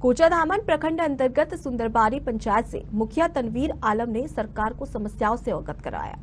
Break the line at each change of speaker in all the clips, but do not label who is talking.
कोचाधामन प्रखंड अंतर्गत सुंदरबारी पंचायत से मुखिया तनवीर आलम ने सरकार को समस्याओं से अवगत कराया।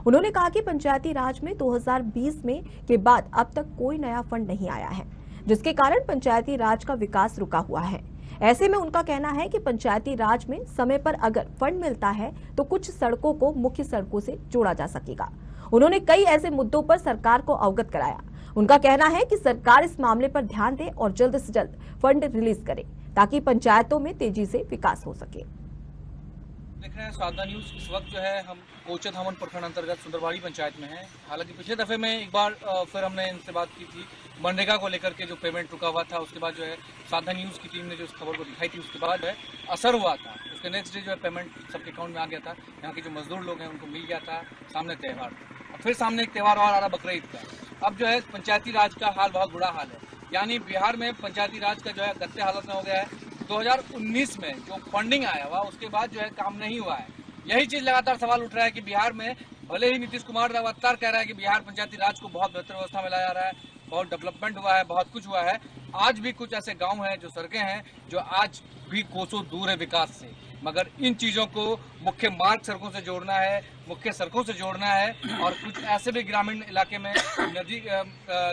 उन्होंने कहा कि पंचायती राज में 2020 में के बाद अब तक कोई नया फंड नहीं आया है, जिसके कारण पंचायती राज का विकास रुका हुआ है। ऐसे में उनका कहना है कि पंचायती राज में समय पर अगर फंड मिलता है तो कुछ सड़कों को मुख्य सड़कों से जोड़ा जा सकेगा। उन्होंने कई ऐसे मुद्दों पर सरकार को अवगत कराया। उनका कहना है कि सरकार इस मामले पर ध्यान दे और जल्द से जल्द फंड रिलीज करे ताकि पंचायतों में तेजी से विकास हो सके।
देख रहे हैं साधना न्यूज। इस वक्त जो है हम कोचाधामन प्रखंड अंतर्गत सुंदरबाड़ी पंचायत में हैं। हालांकि पिछले दफे में एक बार फिर हमने इनसे बात की थी मनरेगा को लेकर के, जो पेमेंट रुका हुआ था। उसके बाद जो है साधना न्यूज की टीम ने जो उस खबर को दिखाई थी, उसके बाद जो है असर हुआ था। उसके नेक्स्ट डे जो है पेमेंट सबके अकाउंट में आ गया था। यहाँ के जो मजदूर लोग हैं उनको मिल गया था। सामने त्यौहार, फिर सामने एक त्यौहार और आ रहा, बकरीद का। अब जो है पंचायती राज का हाल बहुत बुरा हाल है। यानी बिहार में पंचायती राज का जो है गत्ते हालत में हो गया है। 2019 में जो फंडिंग आया हुआ, उसके बाद जो है काम नहीं हुआ है। यही चीज लगातार सवाल उठ रहा है कि बिहार में भले ही नीतीश कुमार लगातार कह रहा है कि बिहार पंचायती राज को बहुत बेहतर व्यवस्था में लाया जा रहा है, बहुत डेवलपमेंट हुआ है, बहुत कुछ हुआ है, आज भी कुछ ऐसे गांव हैं, जो सड़कें हैं, जो आज भी कोसों दूर है विकास से। मगर इन चीजों को मुख्य मार्ग सड़कों से जोड़ना है, मुख्य सड़कों से जोड़ना है। और कुछ ऐसे भी ग्रामीण इलाके में नदी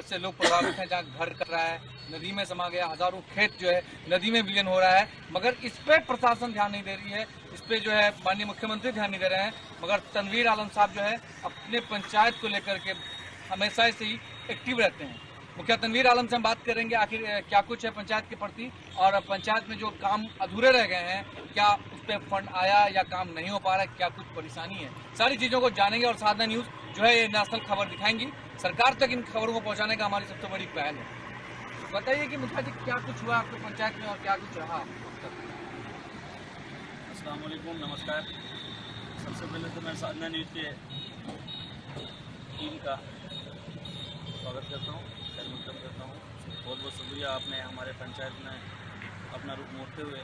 से लोग प्रभावित हैं, जहाँ घर कर रहा है, नदी में समा गया, हजारों खेत जो है नदी में विलीन हो रहा है। मगर इस पे प्रशासन ध्यान नहीं दे रही है, इस पे जो है माननीय मुख्यमंत्री ध्यान नहीं दे रहे हैं। मगर तनवीर आलम साहब जो है अपने पंचायत को लेकर के हमेशा से ही एक्टिव रहते हैं। मुखिया तनवीर आलम से हम बात करेंगे आखिर क्या कुछ है पंचायत के प्रति, और पंचायत में जो काम अधूरे रह गए हैं, क्या उस पर फंड आया या काम नहीं हो पा रहा है, क्या कुछ परेशानी है, सारी चीज़ों को जानेंगे। और साधना न्यूज़ जो है ये नेशनल खबर दिखाएंगी। सरकार तक इन खबरों को पहुँचाने का हमारी सबसे बड़ी पहल है। बताइए कि मुखिया जी क्या कुछ हुआ आपके पंचायत में और क्या कुछ रहा।
अस्सलाम वालेकुम, नमस्कार। सबसे पहले तो मैं साधना न्यूज़ के टीम का स्वागत करता हूँ, वेलकम करता हूँ। बहुत बहुत शुक्रिया, आपने हमारे पंचायत में अपना रुख मोड़ते हुए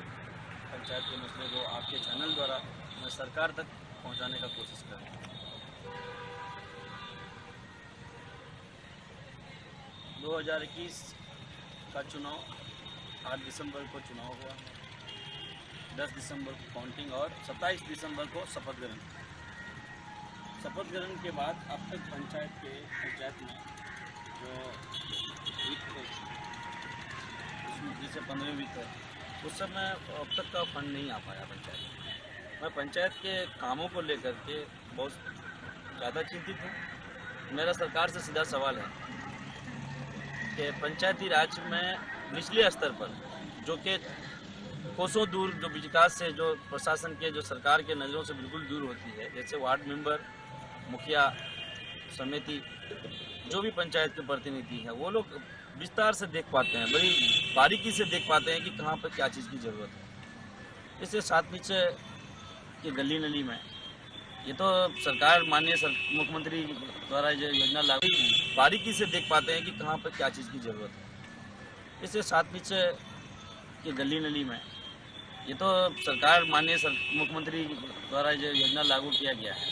पंचायत के मसले को आपके चैनल द्वारा मैं सरकार तक पहुँचाने का कोशिश कर रहा हूँ। 2021 का चुनाव 8 दिसंबर को चुनाव हुआ, 10 दिसंबर को काउंटिंग और 27 दिसंबर को शपथ ग्रहण। शपथ ग्रहण के बाद अब तक पंचायत में जो वित्त उसमें जैसे 15 वित्त है, उस समय अब तक का फंड नहीं आ पाया पंचायत में। मैं पंचायत के कामों को लेकर के बहुत ज़्यादा चिंतित हूँ। मेरा सरकार से सीधा सवाल है कि पंचायती राज में निचले स्तर पर, जो कि कोसों दूर, जो विकास से, जो प्रशासन के, जो सरकार के नज़रों से बिल्कुल दूर होती है, जैसे वार्ड मेंबर, मुखिया समिति, जो भी पंचायत के प्रतिनिधि हैं, वो लोग विस्तार से देख पाते हैं, बड़ी बारीकी से देख पाते हैं कि कहाँ पर क्या चीज़ की ज़रूरत है। इससे साथ नीचे के गली नली में, ये तो सरकार माननीय मुख्यमंत्री द्वारा जो योजना लागू, बारीकी से देख पाते हैं कि कहाँ पर क्या चीज़ की ज़रूरत है। इससे साथ नीचे के गली नली में, ये तो सरकार माननीय मुख्यमंत्री द्वारा जो योजना लागू किया गया है,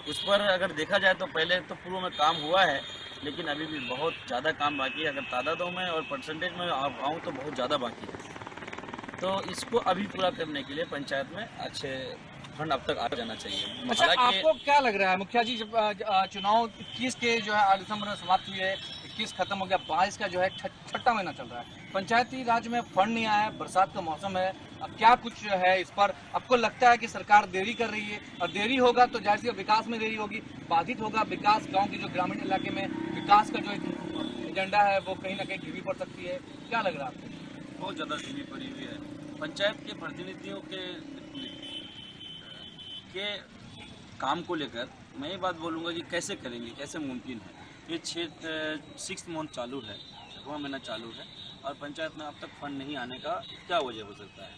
उस पर अगर देखा जाए तो पहले तो पूर्व में काम हुआ है, लेकिन अभी भी बहुत ज़्यादा काम बाकी है। अगर तादादों में और परसेंटेज में आऊँ तो बहुत ज़्यादा बाकी है। तो इसको अभी पूरा करने के लिए पंचायत में अच्छे फंड अब तक आ जाना चाहिए।
अच्छा, आपको क्या लग रहा है मुखिया जी, जब चुनाव 21 के जो है 8 दिसंबर में समाप्त हुई है, 21 खत्म हो गया, 22 का जो है छठा महीना चल रहा है, पंचायती राज में फंड नहीं आया है, बरसात का मौसम है, अब क्या कुछ है इस पर आपको लगता है कि सरकार देरी कर रही है? और देरी होगा तो जाहिर सी विकास में देरी होगी, बाधित होगा विकास। गाँव के जो ग्रामीण इलाके में विकास का जो एजेंडा है वो कहीं ना कहीं धीमी पड़ सकती है। क्या लग रहा है आपको?
बहुत ज़्यादा धीमी पड़ी हुई है। पंचायत के प्रतिनिधियों के काम को लेकर मैं ये बात बोलूँगा कि कैसे करेंगे, कैसे मुमकिन है। ये 6th मंथ चालू है, 6वां महीना चालू है, और पंचायत में अब तक फंड नहीं आने का क्या वजह हो सकता है?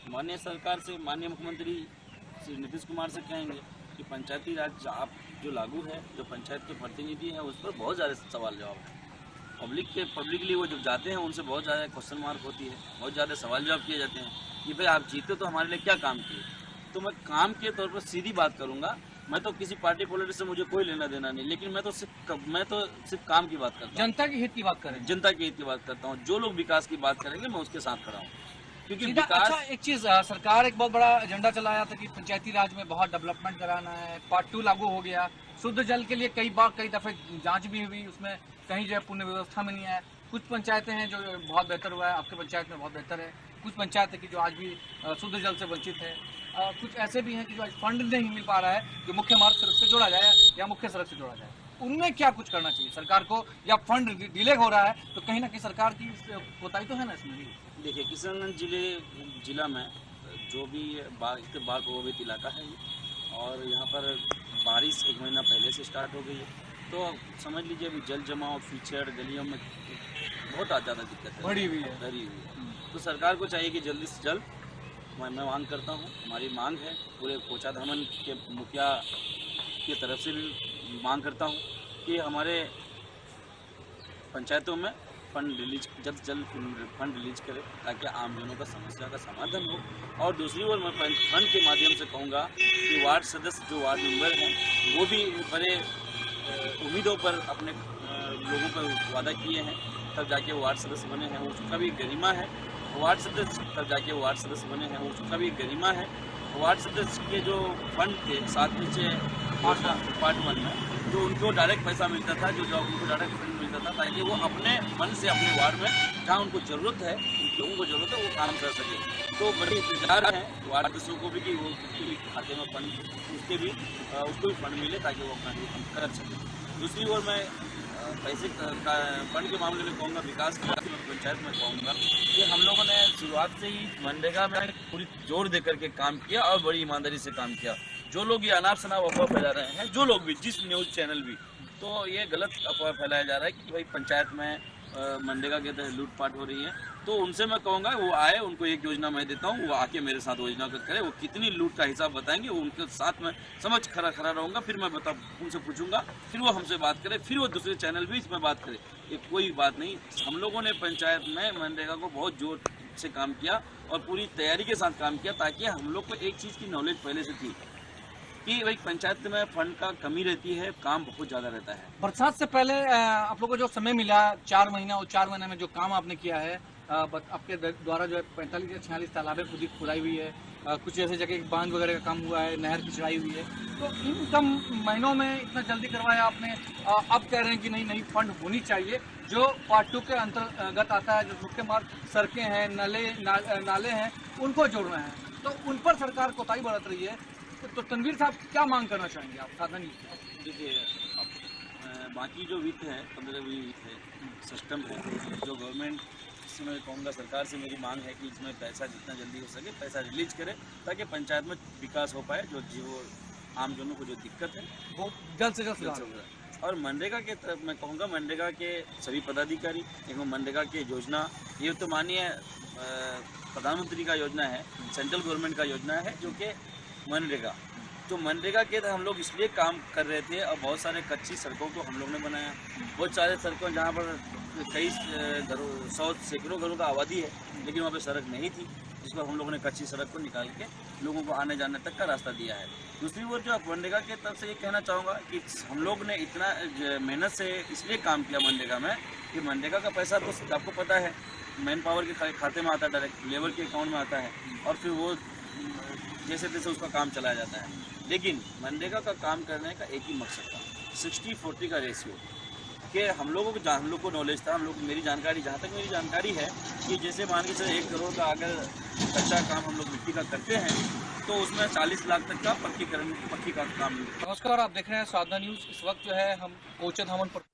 माननीय सरकार से, माननीय मुख्यमंत्री श्री नीतीश कुमार से कहेंगे कि पंचायती राज आप जो लागू है, जो पंचायत के प्रतिनिधि हैं, उस पर बहुत ज़्यादा सवाल जवाब है। पब्लिकली वो जब जाते हैं उनसे बहुत ज़्यादा क्वेश्चन मार्क होती है, बहुत ज़्यादा सवाल जवाब किए जाते हैं कि भाई आप जीते तो हमारे लिए क्या काम किए। तो मैं काम के तौर पर सीधी बात करूंगा, मैं तो किसी पार्टी पॉलिटिक्स से मुझे कोई लेना देना नहीं, लेकिन मैं तो सिर्फ काम की बात करता हूँ,
जनता के हित की बात करें,
जनता के हित की बात करता हूँ। जो लोग विकास की बात करेंगे मैं उसके साथ खड़ा हूँ। क्योंकि
सीधा
विकास
अच्छा एक चीज सरकार एक बहुत बड़ा एजेंडा चलाया था कि पंचायती राज में बहुत डेवलपमेंट कराना है, पार्ट 2 लागू हो गया, शुद्ध जल के लिए कई दफे जांच भी हुई, उसमें कहीं जो है पूर्ण व्यवस्था में नहीं आया। कुछ पंचायतें हैं जो बहुत बेहतर हुआ है, आपके पंचायत में बहुत बेहतर है, कुछ पंचायतें की जो आज भी शुद्ध जल से वंचित है, कुछ ऐसे भी हैं कि जो आज फंड नहीं मिल पा रहा है जो मुख्य मार्ग सड़क से जोड़ा जाए या मुख्य सड़क से जोड़ा जाए। उनमें क्या कुछ करना चाहिए सरकार को, या फंड डिले हो रहा है तो कहीं ना कहीं सरकार की कोताही तो है ना इसमें भी।
देखिए, किशनगंज जिला में जो भी बाढ़ प्रभावित इलाका है ये, और यहाँ पर बारिश 1 महीना पहले से स्टार्ट हो गई है, तो समझ लीजिए अभी जल जमाव कीचड़ गलियों में बहुत ज़्यादा दिक्कत है,
बढ़ी हुई है।
तो सरकार को चाहिए कि जल्दी से जल्द, मैं मांग करता हूँ, हमारी मांग है, पूरे कोचा धामन के मुखिया की तरफ से भी मांग करता हूँ कि हमारे पंचायतों में फंड रिलीज जल्द फंड रिलीज करे, ताकि आमजनों का समस्या का समाधान हो। और दूसरी ओर मैं फंड के माध्यम से कहूँगा कि वार्ड सदस्य जो वार्ड मेंबर हैं वो भी बड़े उम्मीदों पर अपने लोगों पर वादा किए हैं, तब जाके वार्ड सदस्य बने हैं, उसका भी गरिमा है। वार्ड सदस्य तब जाके वार्ड सदस्य बने हैं, उसका भी गरिमा है। वार्ड सदस्य के जो फंड थे 7 नीचे पार्ट 1 में जो उनको डायरेक्ट पैसा मिलता था, जो उनको डायरेक्ट फंड मिलता था, ताकि वो अपने मन से अपने वार्ड में जहाँ उनको ज़रूरत है, लोगों को ज़रूरत है, वो काम कर सके। तो बड़े इंतजार हैं वार्ड सदस्यों को भी कि वो उसके भी खाते में फंड उसको भी फंड मिले, ताकि वो अपना काम कर सके। दूसरी ओर मैं पैसे फंड के मामले में कहूँगा, विकास की पंचायत में कहूँगा कि हम लोगों ने शुरुआत से ही मनरेगा में पूरी जोर दे करके काम किया और बड़ी ईमानदारी से काम किया। जो लोग ये अनाप शनाप अफवाह फैला रहे हैं, जो लोग भी, जिस न्यूज़ चैनल भी, तो ये गलत अफवाह फैलाया जा रहा है कि भाई पंचायत में मनरेगा के तहत लूटपाट हो रही है, तो उनसे मैं कहूँगा वो आए, उनको एक योजना मैं देता हूँ, वो आके मेरे साथ योजना करें, वो कितनी लूट का हिसाब बताएंगे, वो उनके साथ में समझ खड़ा रहूँगा, फिर मैं उनसे पूछूंगा, फिर वो हमसे बात करें, फिर वो दूसरे चैनल भी इसमें बात करें। ये कोई बात नहीं, हम लोगों ने पंचायत में मनरेगा को बहुत जोर से काम किया और पूरी तैयारी के साथ काम किया, ताकि हम लोग को एक चीज़ की नॉलेज पहले से थी कि भाई पंचायत में फंड का कमी रहती है, काम बहुत ज़्यादा रहता है।
बरसात से पहले आप लोगों को जो समय मिला 4 महीना, और 4 महीने में जो काम आपने किया है, आपके द्वारा जो है 45 या 46 तालाबें खुदाई हुई है, कुछ ऐसे जगह बांध वगैरह का काम हुआ है, नहर की चढ़ाई हुई है, तो इन कम महीनों में इतना जल्दी करवाया आपने। अब कह रहे हैं कि नहीं फंड होनी चाहिए, जो पार्ट 2 के अंतर्गत आता है, जो मुख्य मार्ग सड़कें हैं, नाले हैं, उनको जोड़ना है, तो उन पर सरकार कोताही बरत रही है। तो तनवीर साहब क्या मांग करना चाहेंगे आप साधन?
देखिए, बाकी जो वित्त है, 15वीं वित्त है, सिस्टम है, जो गवर्नमेंट से मैं कहूँगा, सरकार से मेरी मांग है कि इसमें पैसा जितना जल्दी हो सके पैसा रिलीज करे, ताकि पंचायत में विकास हो पाए, जो आमजनों को जो दिक्कत है वो
जल्द से जल्द हो
जाए। और मनरेगा के तरफ मैं कहूँगा, मनरेगा के सभी पदाधिकारी एवं मनरेगा की योजना, ये तो माननीय प्रधानमंत्री का योजना है, सेंट्रल गवर्नमेंट का योजना है, जो कि मनरेगा, तो मनरेगा के हम लोग इसलिए काम कर रहे थे, और बहुत सारे कच्ची सड़कों को हम लोग ने बनाया, बहुत सारे सड़कों जहाँ पर कई सैकड़ों घरों का आबादी है, लेकिन वहाँ पे सड़क नहीं थी, जिस पर हम लोगों ने कच्ची सड़क को निकाल के लोगों को आने जाने तक का रास्ता दिया है। दूसरी ओर जो मनरेगा के तरफ से ये कहना चाहूँगा कि हम लोग ने इतना मेहनत से इसलिए काम किया मनरेगा में, कि मनरेगा का पैसा तो आपको पता है मैन पावर के खाते में आता है, डायरेक्ट लेबर के अकाउंट में आता है, और फिर वो जैसे तैसे उसका काम चलाया जाता है। लेकिन मनरेगा का काम करने का एक ही मकसद था, 60-40 का रेशियो, कि हम लोग को नॉलेज था, मेरी जानकारी, जहाँ तक मेरी जानकारी है, कि जैसे मान के चलिए 1 करोड़ का अगर कच्चा काम हम लोग मिट्टी का करते हैं, तो उसमें 40 लाख तक का पक्की का काम।
नमस्कार, आप देख रहे हैं साधना न्यूज़। इस वक्त जो है हम कोचा धामन पर